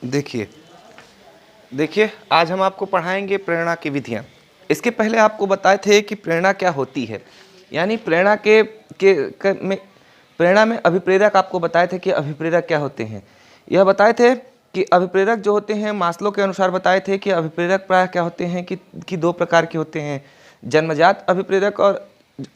देखिए देखिए आज हम आपको पढ़ाएंगे प्रेरणा की विधियाँ। इसके पहले आपको बताए थे कि प्रेरणा क्या होती है, यानी प्रेरणा में प्रेरणा में अभिप्रेरक आपको बताए थे कि अभिप्रेरक क्या होते हैं। यह बताए थे कि अभिप्रेरक जो होते हैं मास्लो के अनुसार बताए थे कि अभिप्रेरक प्रायः क्या होते हैं कि दो प्रकार के होते हैं, जन्मजात अभिप्रेरक और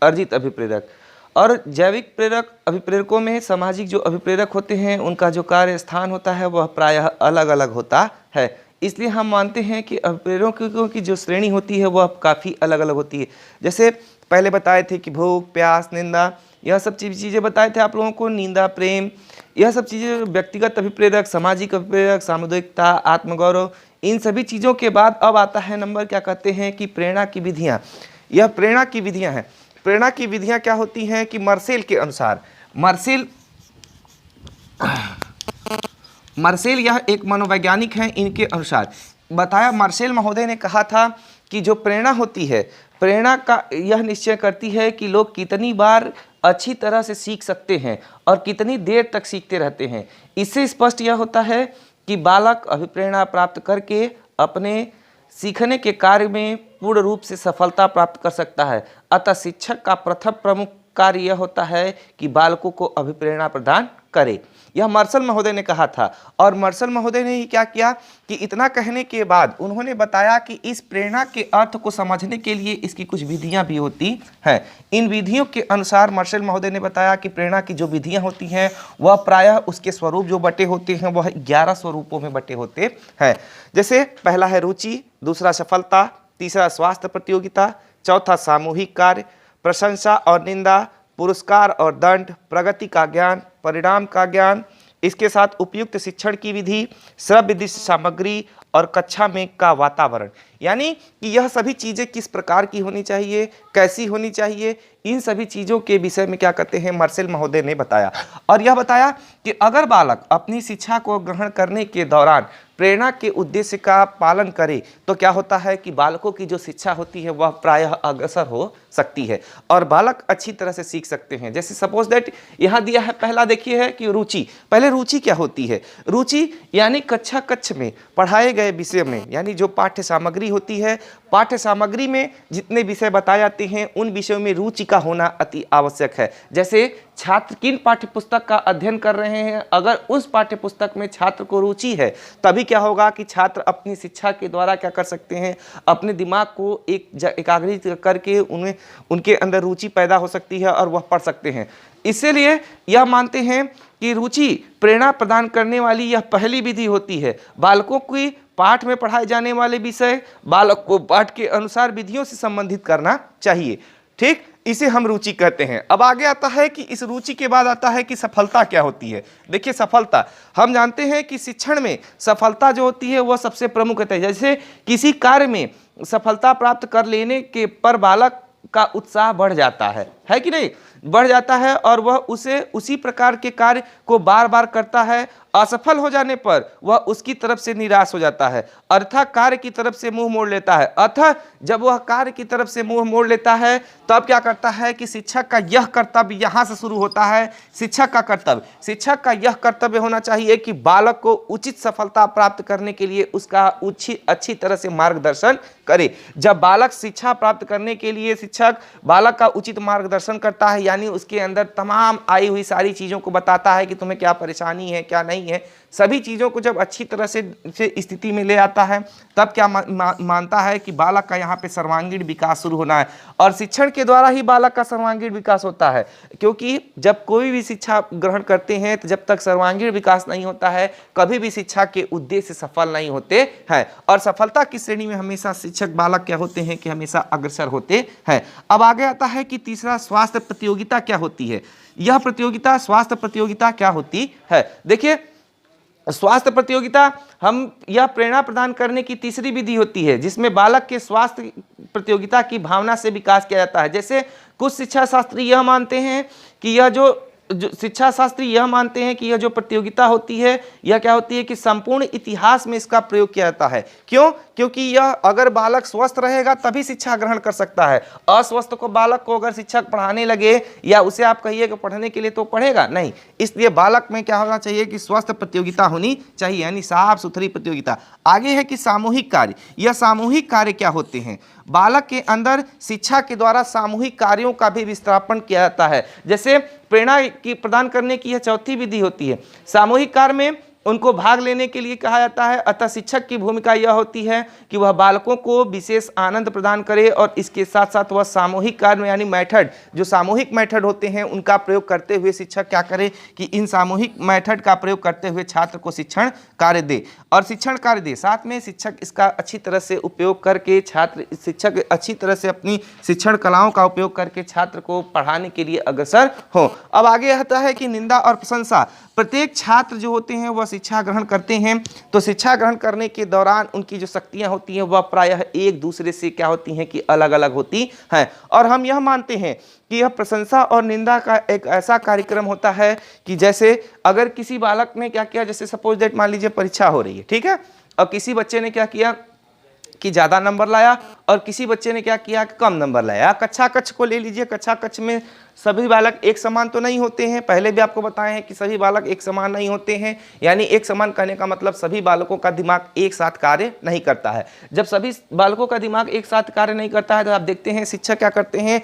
अर्जित अभिप्रेरक। और जैविक प्रेरक अभिप्रेरकों में सामाजिक जो अभिप्रेरक होते हैं उनका जो कार्य स्थान होता है वह प्रायः अलग अलग होता है। इसलिए हम मानते हैं कि अभिप्रेरकों की जो श्रेणी होती है वह काफ़ी अलग अलग होती है। जैसे पहले बताए थे कि भूख, प्यास, निंदा, यह सब चीज़ें बताए थे आप लोगों को। निंदा, प्रेम, यह सब चीज़ें व्यक्तिगत अभिप्रेरक, सामाजिक अभिप्रेरक, सामुदायिकता, आत्मगौरव, इन सभी चीज़ों के बाद अब आता है नंबर क्या कहते हैं कि प्रेरणा की विधियाँ। यह प्रेरणा की विधियाँ हैं। प्रेरणा की विधियाँ क्या होती हैं कि मार्सेल के अनुसार, मार्सेल यह एक मनोवैज्ञानिक हैं, इनके अनुसार बताया, मार्सेल महोदय ने कहा था कि जो प्रेरणा होती है, प्रेरणा का यह निश्चय करती है कि लोग कितनी बार अच्छी तरह से सीख सकते हैं और कितनी देर तक सीखते रहते हैं। इससे स्पष्ट यह होता है कि बालक अभिप्रेरणा प्राप्त करके अपने सीखने के कार्य में पूर्ण रूप से सफलता प्राप्त कर सकता है। अतः शिक्षक का प्रथम प्रमुख कार्य यह होता है कि बालकों को अभिप्रेरणा प्रदान करे। यह मार्शल महोदय ने कहा था। और मार्शल महोदय ने ही क्या किया कि इतना कहने के बाद उन्होंने बताया कि इस प्रेरणा के अर्थ को समझने के लिए इसकी कुछ विधियां भी होती हैं। इन विधियों के अनुसार मार्शल महोदय ने बताया कि प्रेरणा की जो विधियां होती हैं वह प्रायः उसके स्वरूप जो बटे होते हैं वह 11 स्वरूपों में बटे होते हैं। जैसे पहला है रुचि, दूसरा सफलता, तीसरा स्वास्थ्य प्रतियोगिता, चौथा सामूहिक कार्य, प्रशंसा और निंदा, पुरस्कार और दंड, प्रगति का ज्ञान, परिणाम का ज्ञान, इसके साथ उपयुक्त शिक्षण की विधि, श्रव्य दृश्य सामग्री और कक्षा में का वातावरण। यानी कि यह सभी चीज़ें किस प्रकार की होनी चाहिए, कैसी होनी चाहिए, इन सभी चीज़ों के विषय में क्या कहते हैं मार्शल महोदय ने बताया। और यह बताया कि अगर बालक अपनी शिक्षा को ग्रहण करने के दौरान प्रेरणा के उद्देश्य का पालन करे तो क्या होता है कि बालकों की जो शिक्षा होती है वह प्रायः अग्रसर हो सकती है और बालक अच्छी तरह से सीख सकते हैं। जैसे सपोज दैट यहाँ दिया है, पहला देखिए है कि रुचि। पहले रुचि क्या होती है? रुचि यानी कक्ष में पढ़ाए गए विषय में, यानी जो पाठ्य सामग्री होती है, पाठ्य सामग्री में जितने विषय बताए जाते हैं उन विषयों में रुचि का होना अति आवश्यक है। जैसे छात्र किन पाठ्य पुस्तक का अध्ययन कर रहे हैं, अगर उस पाठ्य पुस्तक में छात्र को रुचि है तभी क्या होगा कि छात्र अपनी शिक्षा के द्वारा क्या कर सकते हैं, अपने दिमाग को एकाग्रित करके उनके अंदर रुचि पैदा हो सकती है और वह पढ़ सकते हैं। इसीलिए यह मानते हैं कि रुचि प्रेरणा प्रदान करने वाली यह पहली विधि होती है। बालकों की पाठ में पढ़ाए जाने वाले विषय बालक को पाठ के अनुसार विधियों से संबंधित करना चाहिए। ठीक, इसे हम रुचि कहते हैं। अब आगे आता है कि इस रुचि के बाद आता है कि सफलता क्या होती है। देखिए सफलता, हम जानते हैं कि शिक्षण में सफलता जो होती है वह सबसे प्रमुख होता है। जैसे किसी कार्य में सफलता प्राप्त कर लेने के पर बालक का उत्साह बढ़ जाता है कि नहीं, बढ़ जाता है और वह उसी प्रकार के कार्य को बार बार करता है। असफल हो जाने पर वह उसकी तरफ से निराश हो जाता है, अर्थात कार्य की तरफ से मुंह मोड़ लेता है। अतः जब वह कार्य की तरफ से मुंह मोड़ लेता है तब क्या करता है कि शिक्षक का यह कर्तव्य यहाँ से शुरू होता है। शिक्षक का यह कर्तव्य होना चाहिए कि बालक को उचित सफलता प्राप्त करने के लिए उसका अच्छी तरह से मार्गदर्शन करे। जब बालक शिक्षा प्राप्त करने के लिए शिक्षक बालक का उचित मार्गदर्शन करता है, यानी उसके अंदर तमाम आई हुई सारी चीज़ों को बताता है कि तुम्हें क्या परेशानी है, क्या नहीं है, सभी चीज़ों को जब अच्छी तरह से स्थिति में ले आता है तब क्या मानता है कि बालक का यहाँ पे सर्वांगीण विकास शुरू होना है। और शिक्षण के द्वारा ही बालक का सर्वांगीण विकास होता है, क्योंकि जब कोई भी शिक्षा ग्रहण करते हैं तो जब तक सर्वांगीण विकास नहीं होता है कभी भी शिक्षा के उद्देश्य सफल नहीं होते हैं। और सफलता की श्रेणी में हमेशा शिक्षक बालक क्या होते हैं कि हमेशा अग्रसर होते हैं। अब आगे आता है कि तीसरा स्वास्थ्य प्रतियोगिता क्या होती है। यह प्रतियोगिता, स्वास्थ्य प्रतियोगिता क्या होती है? देखिए स्वास्थ्य प्रतियोगिता हम यह प्रेरणा प्रदान करने की तीसरी विधि होती है जिसमें बालक के स्वास्थ्य प्रतियोगिता की भावना से विकास किया जाता है। जैसे कुछ शिक्षा शास्त्री यह मानते हैं कि यह जो जो शिक्षा शास्त्री यह मानते हैं कि यह जो प्रतियोगिता होती है यह क्या होती है कि संपूर्ण इतिहास में इसका प्रयोग किया जाता है। क्यों? क्योंकि यह अगर बालक स्वस्थ रहेगा तभी शिक्षा ग्रहण कर सकता है। अस्वस्थ को बालक को अगर शिक्षक पढ़ाने लगे या उसे आप कहिए कि पढ़ने के लिए तो पढ़ेगा नहीं। इसलिए बालक में क्या होना चाहिए कि स्वस्थ प्रतियोगिता होनी चाहिए, यानी साफ सुथरी प्रतियोगिता। आगे है कि सामूहिक कार्य। यह सामूहिक कार्य क्या होते हैं? बालक के अंदर शिक्षा के द्वारा सामूहिक कार्यों का भी विस्थापन किया जाता है। जैसे प्रेरणा की प्रदान करने की यह चौथी विधि होती है। सामूहिक कार्य में उनको भाग लेने के लिए कहा जाता है। अतः शिक्षक की भूमिका यह होती है कि वह बालकों को विशेष आनंद प्रदान करे और इसके साथ साथ वह सामूहिक कार्य में यानी मेथड, जो सामूहिक मेथड होते हैं उनका प्रयोग करते हुए शिक्षक क्या करे कि इन सामूहिक मेथड का प्रयोग करते हुए छात्र को शिक्षण कार्य दे और शिक्षण कार्य दे। साथ में शिक्षक इसका अच्छी तरह से उपयोग करके शिक्षक अच्छी तरह से अपनी शिक्षण कलाओं का उपयोग करके छात्र को पढ़ाने के लिए अग्रसर हो। अब आगे आता है कि निंदा और प्रशंसा। प्रत्येक छात्र जो होते हैं वह शिक्षा ग्रहण करते हैं, तो शिक्षा ग्रहण करने के दौरान उनकी जो शक्तियां होती हैं वह प्रायः एक दूसरे से क्या होती हैं कि अलग अलग होती हैं। और हम यह मानते हैं कि यह प्रशंसा और निंदा का एक ऐसा कार्यक्रम होता है कि जैसे अगर किसी बालक ने क्या किया, जैसे सपोज दैट मान लीजिए परीक्षा हो रही है, ठीक है, और किसी बच्चे ने क्या किया कि ज़्यादा नंबर लाया और किसी बच्चे ने क्या किया कि कम नंबर लाया। कक्षा कक्ष को ले लीजिए, कक्षा कक्ष में सभी बालक एक समान तो नहीं होते हैं। पहले भी आपको बताए हैं कि सभी बालक एक समान नहीं होते हैं, यानी एक समान कहने का मतलब सभी बालकों का दिमाग एक साथ कार्य नहीं करता है। जब सभी बालकों का दिमाग एक साथ कार्य नहीं करता है तो आप देखते हैं शिक्षक क्या करते हैं,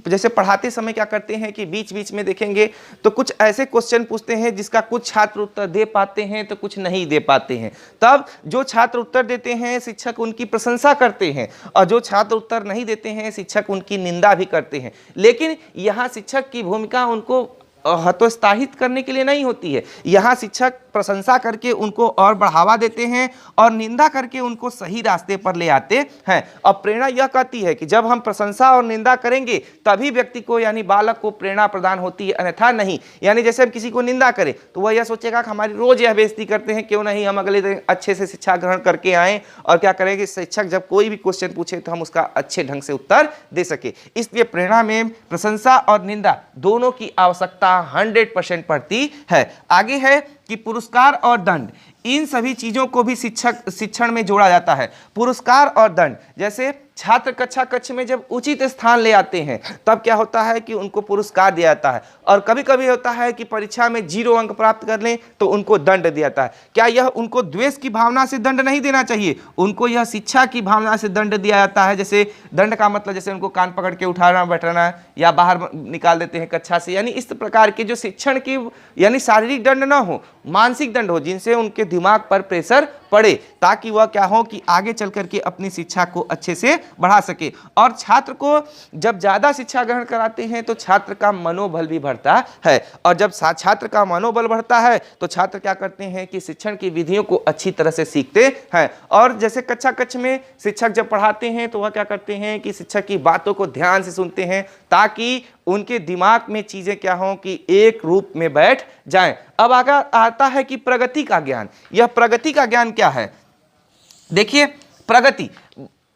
जैसे पढ़ाते समय क्या करते हैं कि बीच बीच में देखेंगे तो कुछ ऐसे क्वेश्चन पूछते हैं जिसका कुछ छात्र उत्तर दे पाते हैं तो कुछ नहीं दे पाते हैं। तब जो छात्र उत्तर देते हैं शिक्षक उनकी प्रशंसा करते हैं और जो छात्र उत्तर नहीं देते हैं शिक्षक उनकी निंदा भी करते हैं। लेकिन यहाँ शिक्षक की भूमिका उनको हतोत्साहित करने के लिए नहीं होती है। यहाँ शिक्षक प्रशंसा करके उनको और बढ़ावा देते हैं और निंदा करके उनको सही रास्ते पर ले आते हैं। और प्रेरणा यह कहती है कि जब हम प्रशंसा और निंदा करेंगे तभी व्यक्ति को यानी बालक को प्रेरणा प्रदान होती है, अन्यथा नहीं। यानी जैसे हम किसी को निंदा करें तो वह यह सोचेगा कि हमारी रोज यह बेइज्जती करते हैं, क्यों नहीं हम अगले दिन अच्छे से शिक्षा ग्रहण करके आएँ और क्या करेंगे, शिक्षक जब कोई भी क्वेश्चन पूछे तो हम उसका अच्छे ढंग से उत्तर दे सके। इसलिए प्रेरणा में प्रशंसा और निंदा दोनों की आवश्यकता 100% पड़ती है। आगे है कि पुरस्कार और दंड, इन सभी चीजों को भी शिक्षण में जोड़ा जाता है। पुरस्कार और दंड, जैसे छात्र कक्षा कक्ष में जब उचित स्थान ले आते हैं तब क्या होता है कि उनको पुरस्कार दिया जाता है, और कभी कभी होता है कि परीक्षा में 0 अंक प्राप्त कर लें तो उनको दंड दिया जाता है। क्या यह उनको द्वेष की भावना से दंड नहीं देना चाहिए, उनको यह शिक्षा की भावना से दंड दिया जाता है। जैसे दंड का मतलब जैसे उनको कान पकड़ के उठाना बैठाना या बाहर निकाल देते हैं कक्षा से, यानी इस प्रकार के जो शिक्षण की यानी शारीरिक दंड ना हो, मानसिक दंड हो, जिनसे उनके दिमाग पर प्रेशर पड़े, ताकि वह क्या हो कि आगे चल करके अपनी शिक्षा को अच्छे से बढ़ा सके। और छात्र को जब ज़्यादा शिक्षा ग्रहण कराते हैं तो छात्र का मनोबल भी बढ़ता है, और जब छात्र का मनोबल बढ़ता है तो छात्र क्या करते हैं कि शिक्षण की विधियों को अच्छी तरह से सीखते हैं। और जैसे कक्षा कक्ष में शिक्षक जब पढ़ाते हैं तो वह क्या करते हैं कि शिक्षक की बातों को ध्यान से सुनते हैं ताकि उनके दिमाग में चीजें क्या हों कि एक रूप में बैठ जाएं। अब आगे आता है कि प्रगति का ज्ञान। यह प्रगति का ज्ञान क्या है? देखिए, प्रगति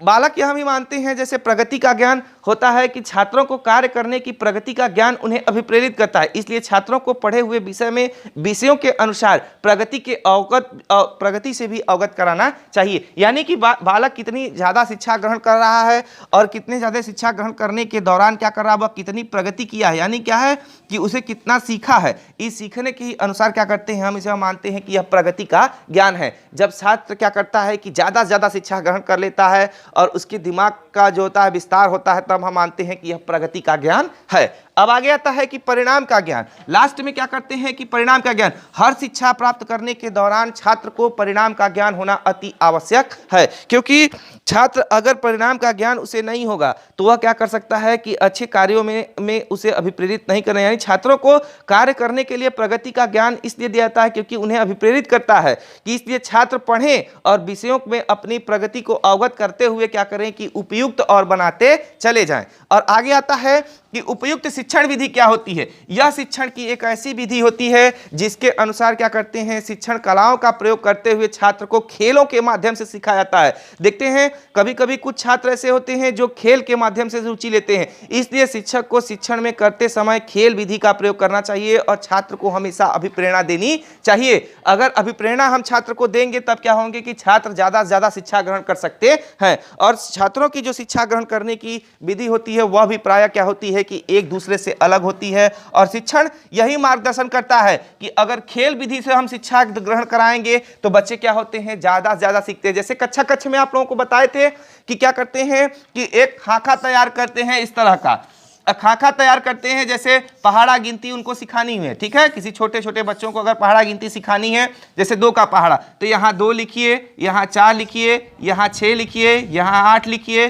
बालक यह भी मानते हैं, जैसे प्रगति का ज्ञान होता है कि छात्रों को कार्य करने की प्रगति का ज्ञान उन्हें अभिप्रेरित करता है। इसलिए छात्रों को पढ़े हुए विषयों के अनुसार प्रगति से भी अवगत कराना चाहिए। यानी कि बालक कितनी ज़्यादा शिक्षा ग्रहण कर रहा है और कितने ज़्यादा शिक्षा ग्रहण करने के दौरान क्या कर रहा है, वह कितनी प्रगति किया है, यानी क्या है कि उसे कितना सीखा है। इस सीखने के अनुसार क्या करते हैं, हम इसे मानते हैं कि यह प्रगति का ज्ञान है। जब छात्र क्या करता है कि ज़्यादा से ज़्यादा शिक्षा ग्रहण कर लेता है और उसके दिमाग का जो होता है विस्तार होता है, तब हम मानते हैं कि यह प्रगति का ज्ञान है। अब आगे आता है कि परिणाम का ज्ञान। लास्ट में क्या करते हैं कि परिणाम का ज्ञान, हर शिक्षा प्राप्त करने के दौरान छात्र को परिणाम का ज्ञान होना अति आवश्यक है, क्योंकि छात्र अगर परिणाम का ज्ञान उसे नहीं होगा तो वह क्या कर सकता है कि अच्छे कार्यों में उसे अभिप्रेरित नहीं करना। यानी छात्रों को कार्य करने के लिए प्रगति का ज्ञान इसलिए दिया जाता है क्योंकि उन्हें अभिप्रेरित करता है कि इसलिए छात्र पढ़ें और विषयों में अपनी प्रगति को अवगत करते हुए क्या करें कि उपयुक्त और बनाते चले जाएं। और आगे आता है कि उपयुक्त शिक्षण विधि क्या होती है। यह शिक्षण की एक ऐसी विधि होती है जिसके अनुसार क्या करते हैं, शिक्षण कलाओं का प्रयोग करते हुए छात्र को खेलों के माध्यम से सिखाया जाता है। देखते हैं कभी कभी कुछ छात्र ऐसे होते हैं जो खेल के माध्यम से रुचि लेते हैं, इसलिए शिक्षक को शिक्षण में करते समय खेल विधि का प्रयोग करना चाहिए और छात्र को हमेशा अभिप्रेरणा देनी चाहिए। अगर अभिप्रेरणा हम छात्र को देंगे तब क्या होंगे कि छात्र ज्यादा से ज्यादा शिक्षा ग्रहण कर सकते हैं। और छात्रों की जो शिक्षा ग्रहण करने की विधि होती है वह भी प्रायः क्या होती है कि एक दूसरे से अलग होती है। और शिक्षण यही मार्गदर्शन करता है कि अगर खेल विधि से हम शिक्षा ग्रहण कराएंगे तो बच्चे क्या होते हैं, ज्यादा से ज्यादा सीखते हैं। जैसे कक्षा कक्ष में आप लोगों को बताए थे कि क्या करते हैं कि एक खाका तैयार करते हैं, इस तरह का खाका तैयार करते हैं, जैसे पहाड़ा गिनती उनको सिखानी है, ठीक है। किसी छोटे छोटे बच्चों को अगर पहाड़ा गिनती सिखानी है, जैसे 2 का पहाड़ा, तो यहाँ 2 लिखिए, यहाँ 4 लिखिए, यहाँ 6 लिखिए, यहाँ 8 लिखिए,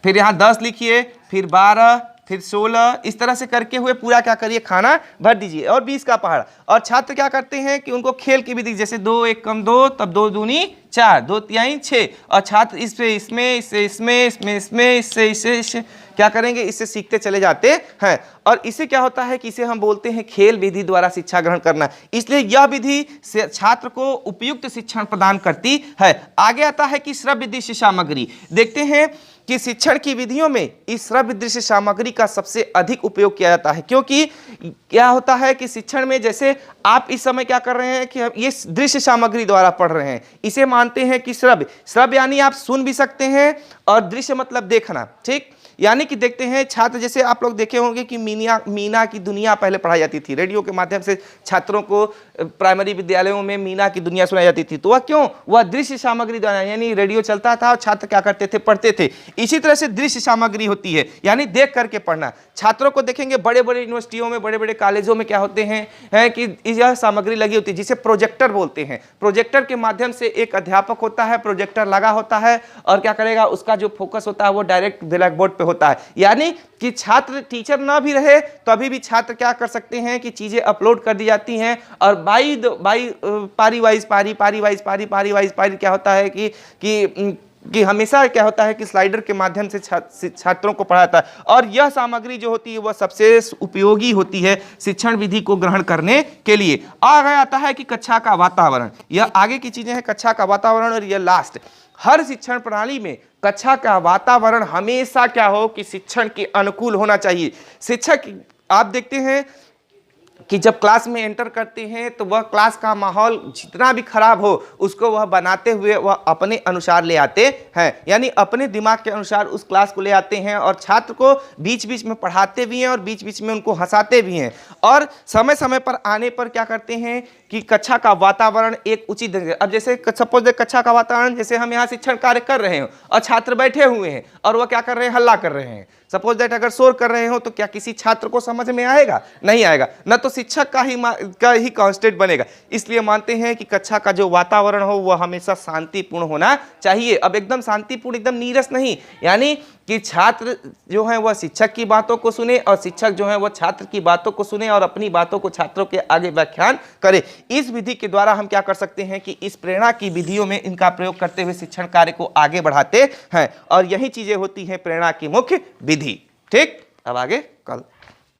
फिर यहाँ 10 लिखिए, फिर 12, फिर 16, इस तरह से करके हुए पूरा क्या करिए, खाना भर दीजिए। और 20 का पहाड़ा। और छात्र क्या करते हैं कि उनको खेल की विधि, जैसे 2 1 कम 2, तब 2 दूनी 4, 2 तिहाई 6, और छात्र इससे क्या करेंगे, इससे सीखते चले जाते हैं। और इसे क्या होता है कि इसे हम बोलते हैं खेल विधि द्वारा शिक्षा ग्रहण करना। इसलिए यह विधि छात्र को उपयुक्त शिक्षण प्रदान करती है। आगे आता है कि श्रव्य दृश्य सामग्री। देखते हैं कि शिक्षण की विधियों में इस श्रव्य दृश्य सामग्री का सबसे अधिक उपयोग किया जाता है, क्योंकि क्या होता है कि शिक्षण में, जैसे आप इस समय क्या कर रहे हैं कि हम ये दृश्य सामग्री द्वारा पढ़ रहे हैं, इसे मानते हैं कि श्रव्य यानी आप सुन भी सकते हैं और दृश्य मतलब देखना, ठीक। यानी कि देखते हैं छात्र, जैसे आप लोग देखे होंगे कि मीना की दुनिया पहले पढ़ाई जाती थी, रेडियो के माध्यम से छात्रों को प्राइमरी विद्यालयों में मीना की दुनिया सुनाई जाती थी। तो वह क्यों, वह दृश्य सामग्री द्वारा, यानी रेडियो चलता था और छात्र क्या करते थे, पढ़ते थे। इसी तरह से दृश्य सामग्री होती है, यानी देख करके पढ़ना। छात्रों को देखेंगे बड़े बड़े यूनिवर्सिटियों में, बड़े बड़े कॉलेजों में क्या होते हैं कि यह सामग्री लगी होती है जिसे प्रोजेक्टर बोलते हैं। प्रोजेक्टर के माध्यम से एक अध्यापक होता है, प्रोजेक्टर लगा होता है और क्या करेगा, उसका जो फोकस होता है वो डायरेक्ट ब्लैक बोर्ड पे होता है। यानी कि छात्र, टीचर ना भी रहे तो अभी भी छात्र क्या कर सकते हैं कि चीजें अपलोड कर दी जाती हैं और पारी वाइज पारी क्या होता है कि हमेशा क्या होता है कि स्लाइडर के माध्यम से छात्रों को पढ़ाता है। और यह सामग्री जो होती है वह सबसे उपयोगी होती है शिक्षण विधि को ग्रहण करने के लिए। आगे आता है कि कक्षा का वातावरण। यह आगे की चीजें हैं, कक्षा का वातावरण, और यह लास्ट। हर शिक्षण प्रणाली में कक्षा का वातावरण हमेशा क्या हो कि शिक्षण के अनुकूल होना चाहिए। शिक्षक, आप देखते हैं कि जब क्लास में एंटर करते हैं तो वह क्लास का माहौल जितना भी खराब हो उसको वह बनाते हुए वह अपने अनुसार ले आते हैं, यानी अपने दिमाग के अनुसार उस क्लास को ले आते हैं और छात्र को बीच बीच में पढ़ाते भी हैं और बीच बीच में उनको हंसाते भी हैं। और समय समय पर आने पर क्या करते हैं कि कक्षा का वातावरण एक उचित ढंग से, अब जैसे सपोज कक्षा का वातावरण, जैसे हम यहाँ शिक्षण कार्य कर रहे हो और छात्र बैठे हुए हैं और वह क्या कर रहे हैं, हल्ला कर रहे हैं। सपोज दैट अगर शोर कर रहे हो तो क्या किसी छात्र को समझ में आएगा? नहीं आएगा, न तो शिक्षक का ही कांस्टेंट बनेगा। इसलिए मानते हैं कि कक्षा का जो वातावरण हो वह हमेशा शांतिपूर्ण होना चाहिए। अब एकदम शांतिपूर्ण, एकदम नीरस नहीं, यानी कि छात्र जो है वह शिक्षक की बातों को सुने और शिक्षक जो है वह छात्र की बातों को सुने और अपनी बातों को छात्रों के आगे व्याख्यान करे। इस विधि के द्वारा हम क्या कर सकते हैं कि इस प्रेरणा की विधियों में इनका प्रयोग करते हुए शिक्षण कार्य को आगे बढ़ाते हैं और यही चीजें होती हैं प्रेरणा की मुख्य विधि। ठीक, अब आगे कल